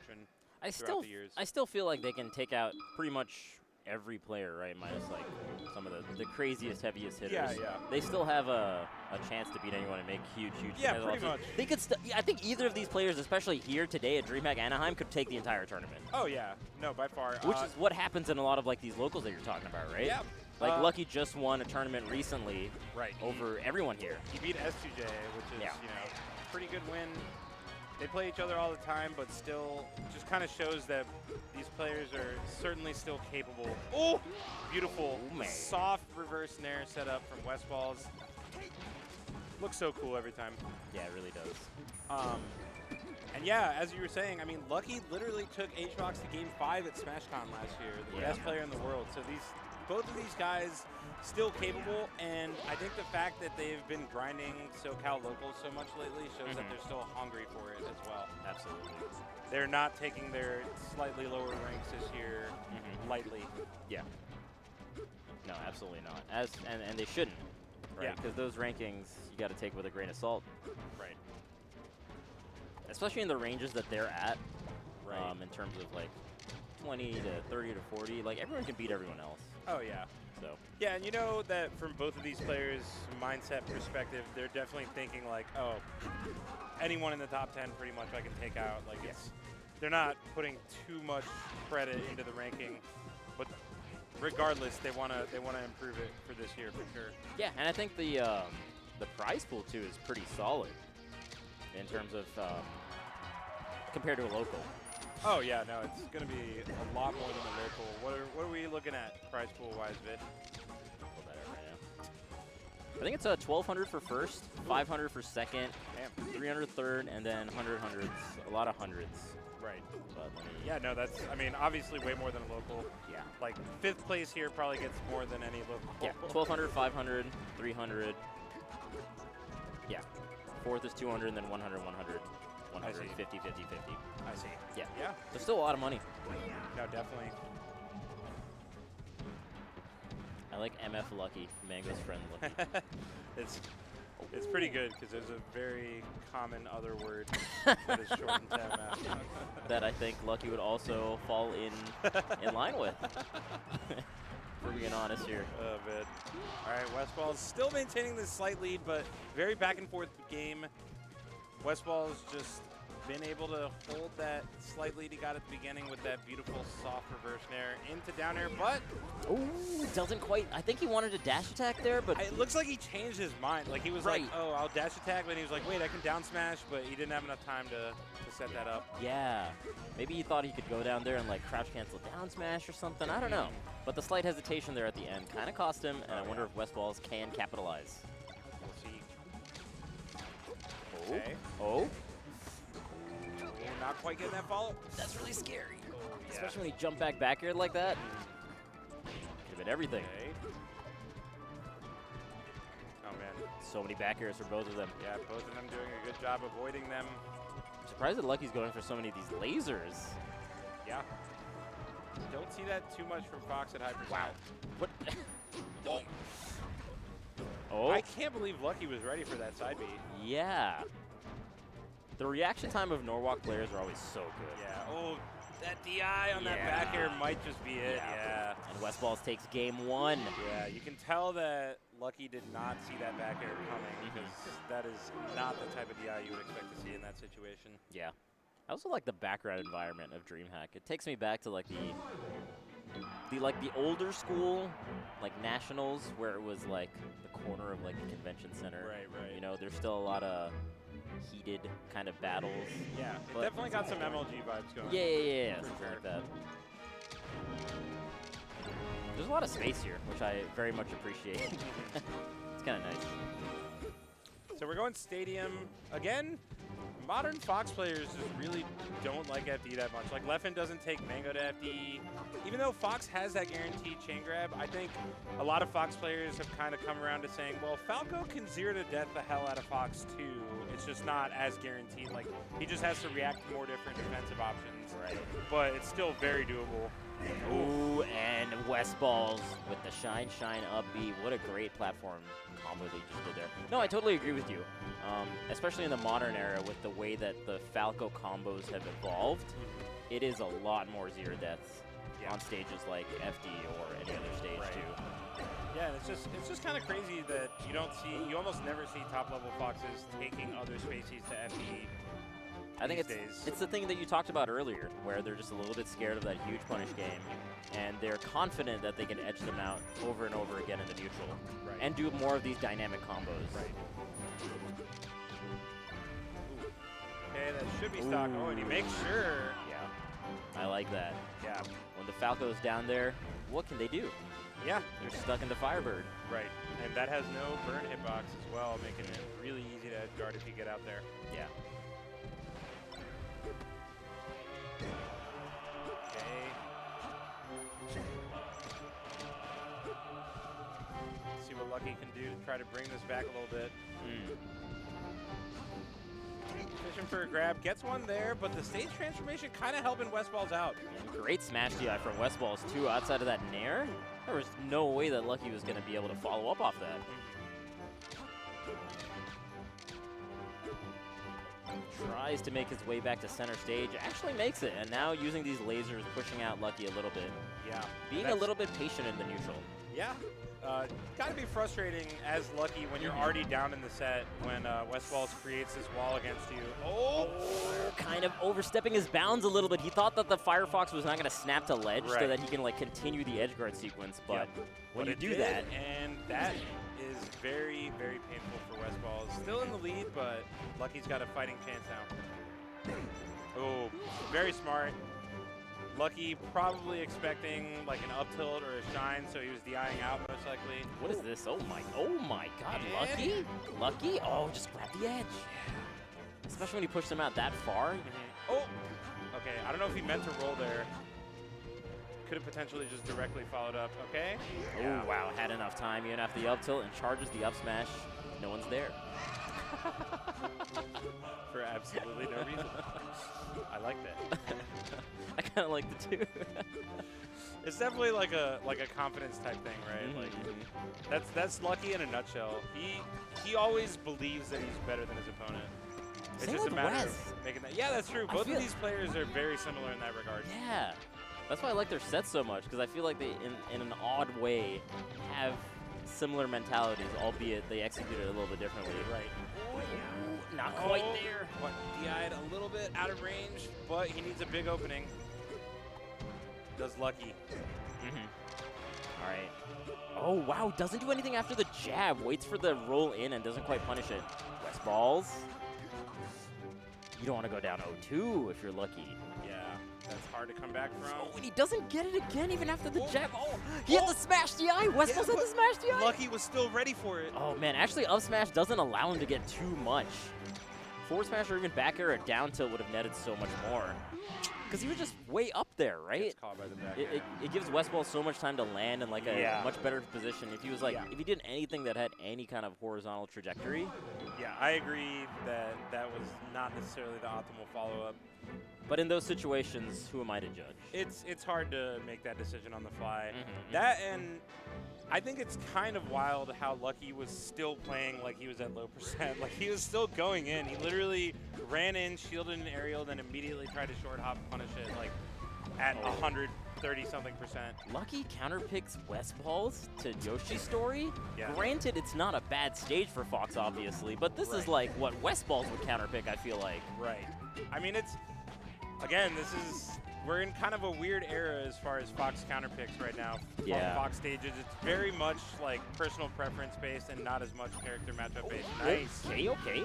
production throughout the years. I still feel like they can take out pretty much every player, right? Minus like some of the craziest, heaviest hitters. Yeah. They still have a chance to beat anyone and make huge Yeah, pretty much. They could. I think either of these players, especially here today at DreamHack Anaheim, could take the entire tournament. Oh yeah, no, by far. Which is what happens in a lot of like these locals that you're talking about, right? Yeah. Like Lucky just won a tournament recently, right, over everyone here. He beat S2J, which is pretty good win. They play each other all the time, but still just kind of shows that these players are certainly still capable. Oh, beautiful, soft reverse nair setup from Westballz. Looks so cool every time. Yeah, it really does. And yeah, as you were saying, I mean, Lucky literally took HBox to Game 5 at SmashCon last year, the best player in the world. So both of these guys still capable, and I think the fact that they've been grinding SoCal locals so much lately shows that they're still hungry for it as well. Absolutely. They're not taking their slightly lower ranks this year lightly. Yeah. No, absolutely not. And they shouldn't, right? Because those rankings you got to take with a grain of salt. Right. Especially in the ranges that they're at, in terms of like 20 to 30 to 40, like everyone can beat everyone else. Oh yeah. So. Yeah, and you know that from both of these players' mindset perspective, they're definitely thinking like, oh, anyone in the top 10 pretty much I can take out. Like they're not putting too much credit into the ranking, but regardless, they wanna improve it for this year for sure. Yeah, and I think the prize pool too is pretty solid in terms of compared to a local. Oh yeah, no, it's going to be a lot more than a local. What are we looking at prize pool wise, Vid? Pull that up right now. I think it's 1,200 for first, 500 for second, 300 third, and then 100 hundreds. A lot of hundreds. Right. But yeah, no, that's, I mean, obviously way more than a local. Yeah. Like 5th place here probably gets more than any local. Yeah, 1,200, 500, 300. Yeah. 4th is 200, and then 100, 100. 150, 50, 50. I see. Yeah. Yeah. There's still a lot of money. No, definitely. I like MF Lucky, Mango's friend Lucky. It's pretty good because there's a very common other word that is shortened to MF. That I think Lucky would also fall in line with. For being honest here. Oh, man. All right, Westballz still maintaining this slight lead, but very back and forth game. Westballz just been able to hold that slight lead he got at the beginning with that beautiful soft reverse nair into down air, but ooh, doesn't quite. I think he wanted a dash attack there, but it looks like he changed his mind. Like he was like, oh, I'll dash attack, but he was like, wait, I can down smash, but he didn't have enough time to set that up. Yeah, maybe he thought he could go down there and like crouch cancel down smash or something. I don't know, but the slight hesitation there at the end kind of cost him, and I wonder if Westballz can capitalize. We'll see. Okay. Oh. We're not quite getting that follow. That's really scary. Especially when you jump back air like that. Could have been everything. Okay. Oh, man. So many back airs for both of them. Yeah, both of them doing a good job avoiding them. I'm surprised that Lucky's going for so many of these lasers. Yeah. Don't see that too much from Fox at high percent. Wow. What? Oh. I can't believe Lucky was ready for that side B. Yeah. The reaction time of Norwalk players are always so good. Yeah. Oh, that DI on that back air might just be it. Yeah. And Westballz takes game 1. Yeah, you can tell that Lucky did not see that back air coming because that is not the type of DI you would expect to see in that situation. Yeah. I also like the background environment of DreamHack. It takes me back to like the older school, like nationals, where it was like the corner of like the convention center. Right, right. You know, there's still a lot of heated kind of battles. Yeah, it definitely got some MLG vibes going. Yeah, something like that. There's a lot of space here, which I very much appreciate. It's kind of nice. So we're going Stadium again. Modern Fox players just really don't like FD that much. Like Leffen doesn't take Mango to FD. Even though Fox has that guaranteed chain grab, I think a lot of Fox players have kind of come around to saying, well, Falco can 0 to death the hell out of Fox too It's just not as guaranteed. Like, he just has to react to more different defensive options. Right. But it's still very doable. Ooh, and Westballz with the shine, up B. What a great platform combo they just did there. No, I totally agree with you. Especially in the modern era with the way that the Falco combos have evolved, it is a lot more zero deaths on stages like FD or any other stage too. Yeah, and it's just kind of crazy that you almost never see top level Foxes taking other spacies to FD. I think it's the thing that you talked about earlier, where they're just a little bit scared of that huge punish game, and they're confident that they can edge them out over and over again in the neutral, and do more of these dynamic combos. Right. Okay, that should be stock. Oh, and he makes sure. Yeah, I like that. Yeah. When the Falco's down there, what can they do? Yeah. They're stuck in the Firebird. Right. And that has no burn hitbox as well, making it really easy to edge guard if you get out there. Yeah. Okay. See what Lucky can do to try to bring this back a little bit. Fishing for a grab, gets one there, but the stage transformation kind of helping Westballz out. And great smash DI from Westballz too. Outside of that nair, there was no way that Lucky was going to be able to follow up off that. Tries to make his way back to center stage, actually makes it, and now using these lasers, pushing out Lucky a little bit. Yeah. Being a little bit patient in the neutral. Yeah. Gotta be frustrating as Lucky when you're already down in the set when Westballz creates this wall against you. Oh! Kind of overstepping his bounds a little bit. He thought that the Firefox was not going to snap to ledge so that he can like continue the edge guard sequence, but when you do that... And that is very, very painful for Westballz. Still in the lead, but Lucky's got a fighting chance now. Oh, very smart. Lucky probably expecting like an up tilt or a shine, so he was DIing out most likely. What is this? Oh my god, Lucky? Lucky? Oh, just grab the edge. Especially when he pushed him out that far. Oh! Okay, I don't know if he meant to roll there. Could have potentially just directly followed up. Okay. Oh, wow, had enough time even after the up tilt and charges the up smash. No one's there. For absolutely no reason. I like that. I kind of like the two. It's definitely like a confidence type thing, right? Like that's Lucky in a nutshell. He always believes that he's better than his opponent. It's just a matter of making that. Yeah, that's true. Both of these players are very similar in that regard. Yeah, that's why I like their sets so much, because I feel like they, in an odd way, have similar mentalities, albeit they execute it a little bit differently. Right. Not quite there. What, DI'd a little bit out of range, but he needs a big opening. Does Lucky. All right. Oh, wow. Doesn't do anything after the jab. Waits for the roll in and doesn't quite punish it. Westballz. You don't want to go down 0-2 if you're Lucky. Yeah, that's hard to come back from. Oh, and he doesn't get it again even after the jab. Oh, he had the smash DI. Westballz had the smash DI. Lucky was still ready for it. Oh, man. Actually, up smash doesn't allow him to get too much. Forward smash or even back air or down tilt would have netted so much more. Because he was just way up there, right? Gets caught by the back it gives Westballz so much time to land in like a much better position. If he was like, if he did anything that had any kind of horizontal trajectory. Yeah, I agree that that was not necessarily the optimal follow-up. But in those situations, who am I to judge? It's hard to make that decision on the fly. That, and I think it's kind of wild how Lucky was still playing like he was at low percent. Like, he was still going in. He literally ran in, shielded an aerial, then immediately tried to short hop and punish it like at 130-something%. Lucky counterpicks Westballz to Yoshi's story. Granted, it's not a bad stage for Fox, obviously, but this is like what Westballz would counterpick, I feel like. Right. I mean, again, we're in kind of a weird era as far as Fox counterpicks right now. Fox stages, it's very much like personal preference based and not as much character matchup based. Nice. Okay.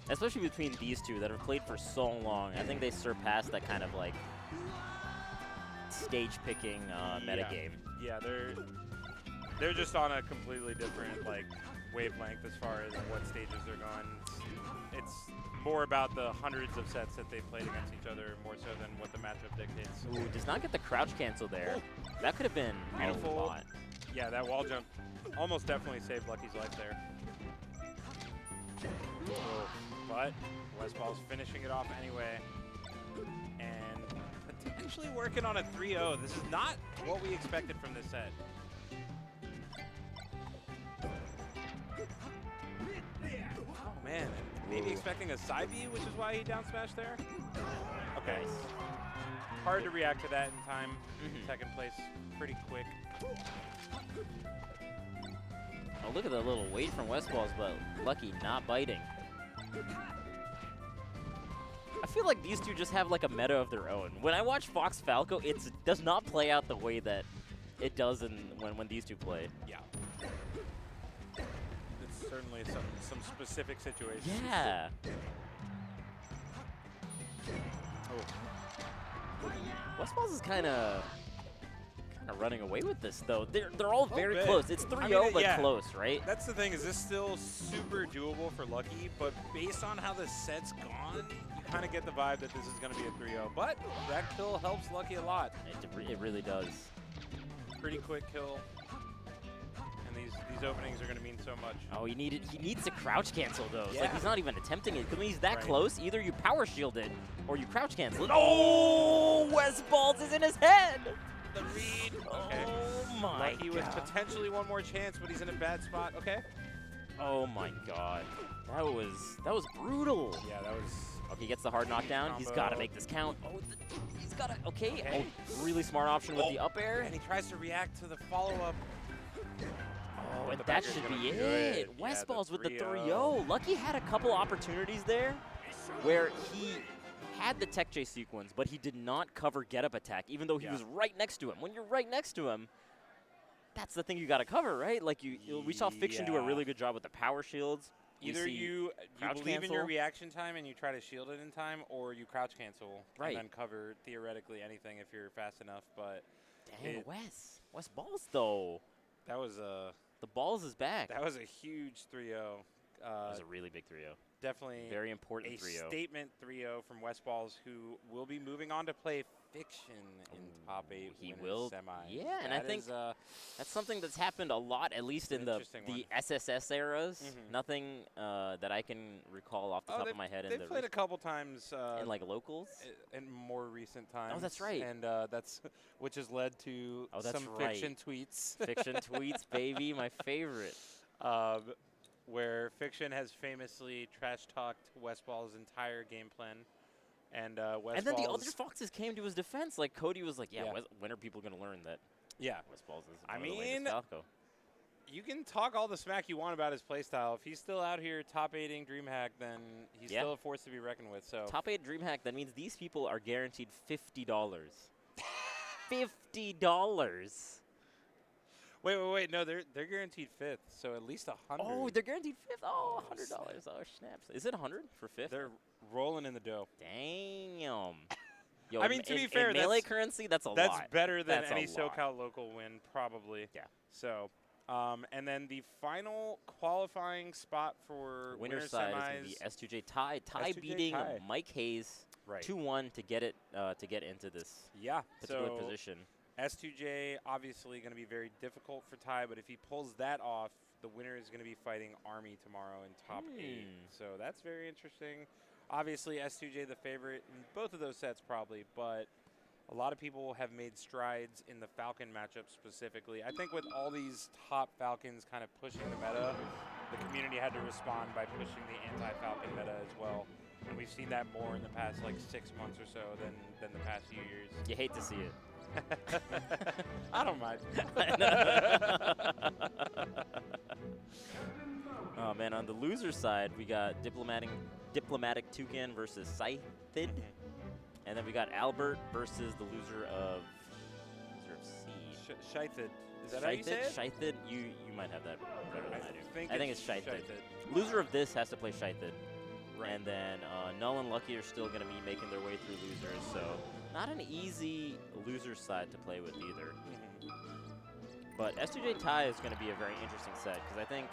Especially between these two that have played for so long, I think they surpassed that kind of like stage picking metagame. Yeah, they're just on a completely different like wavelength as far as what stages they're going. It's more about the hundreds of sets that they've played against each other, more so than what the matchup dictates. Ooh, does not get the crouch cancel there. That could have been beautiful. A lot. Yeah, that wall jump almost definitely saved Lucky's life there. But Westballz finishing it off anyway. And potentially working on a 3-0. This is not what we expected from this set. Oh, man. Maybe expecting a side B, which is why he down smashed there. Okay. Nice. Hard to react to that in time. Second place pretty quick. Oh, look at the little weight from Westballz, but Lucky not biting. I feel like these two just have like a meta of their own. When I watch Fox Falco, it does not play out the way that it does when these two play. Yeah. It's certainly some specific situations. Yeah. Oh. Westballz is kind of running away with this though. They're all very bit. close. It's 3-0, I mean, but yeah. close, right? That's the thing, is this still super doable for Lucky, but based on how the set's gone, you kind of get the vibe that this is going to be a 3-0. But that kill helps Lucky a lot. It really does. Pretty quick kill. And these openings are going to mean so much. Oh, he needs to crouch cancel those. Yeah. Like, he's not even attempting it. Because when he's that Right. close, either you power shield it or you crouch cancel it. Oh, Westballz is in his head. The read. Okay. Oh my Lucky god. with potentially one more chance, but he's in a bad spot. Okay. Oh my god. That was brutal. Yeah, that was. Okay, he gets the hard knockdown. He's got to make this count. Oh, he's got to. Okay. Okay. Oh, really smart option with the up air. And he tries to react to the follow-up. Oh, and the that back air's should gonna be be it. good. Yeah, Westballz the with the 3-0. 3-0. Lucky had a couple opportunities there where he had the tech chase sequence, but he did not cover get-up attack, even though he was right next to him. When you're right next to him, that's the thing you got to cover, right? Like we saw Fiction do a really good job with the power shields. Either you believe in your reaction time and you try to shield it in time, or you crouch cancel and then cover theoretically anything if you're fast enough. But dang, Westballz though. That was the balls is back. That was a huge 3-0. That was a really big 3-0. Definitely very important 3-0. A statement 3-0 from Westballz, who will be moving on to play Fiction in top 8. He will. Semi. Yeah, and I think that's something that's happened a lot, at least in the SSS eras. Nothing that I can recall off the top of my head. They've played a couple times in like locals in more recent times. Oh, that's right. And that's which has led to some Fiction tweets. Fiction tweets, baby, my favorite. Where Fiction has famously trash-talked Westballz's entire game plan. And Westballz. And then the other Foxes came to his defense. Like, Cody was like, when are people going to learn that Westballz is one of the latest Falco? You can talk all the smack you want about his playstyle. If he's still out here top 8ing DreamHack, then he's still a force to be reckoned with. So top 8 DreamHack, that means these people are guaranteed $50. $50. Wait. No, they're guaranteed 5th, so at least 100. Oh, they're guaranteed 5th. Oh, $100. Oh, snaps. Is it 100 for 5th? They're rolling in the dough. Damn. Yo, I mean, to be fair, in melee currency, that's a lot. That's better than any SoCal local win, probably. Yeah. So, and then the final qualifying spot for winner side semis is going to be S2J Ty. Ty beating Mike Hayes 2-1 to get into this particular position. S2J obviously going to be very difficult for Ty, but if he pulls that off, the winner is going to be fighting Army tomorrow in top 8. So that's very interesting. Obviously, S2J the favorite in both of those sets probably, but a lot of people have made strides in the Falcon matchup specifically. I think with all these top Falcons kind of pushing the meta, the community had to respond by pushing the anti-Falcon meta as well. And we've seen that more in the past like 6 months or so than the past few years. You hate to see it. I don't mind. Oh man, on the loser side, we got Diplomatic Toucan versus Scythid, and then we got Albert versus the loser of C. Scythid. Is that how you say it? Scythid. You might have that better than I do. I think it's Scythid. Scythid. Loser of this has to play Scythid. Right. And then Null and Lucky are still going to be making their way through losers, so not an easy loser side to play with either. But S2J Ty is going to be a very interesting set, because I think...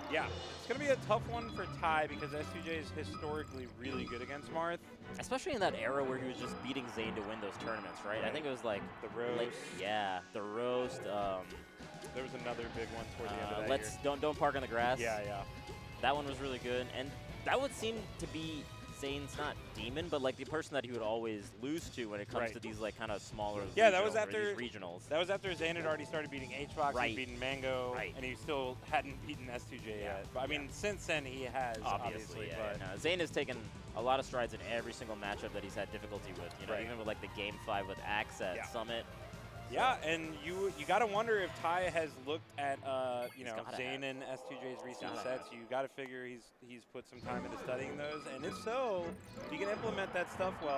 Yeah, it's going to be a tough one for Ty, because S2J is historically really good against Marth. Especially in that era where he was just beating Zane to win those tournaments, right? I think it was like... The Roast. The Roast. There was another big one toward the end of that year. Don't Park on the Grass. Yeah. That one was really good. And that would seem to be Zane's not demon, but like the person that he would always lose to when it comes to these like kind of smaller that was after regionals. That was after Zane had already started beating HBox, he'd beaten Mango, Right. and he still hadn't beaten S2J yet. But I mean, since then he has obviously. But No, Zane has taken a lot of strides in every single matchup that he's had difficulty with. You know, even with like the Game 5 with Axe at Summit. Yeah, and you got to wonder if Ty has looked at you know Zane and S2J's recent sets. You got to figure he's put some time into studying those, and if so, if you can implement that stuff well,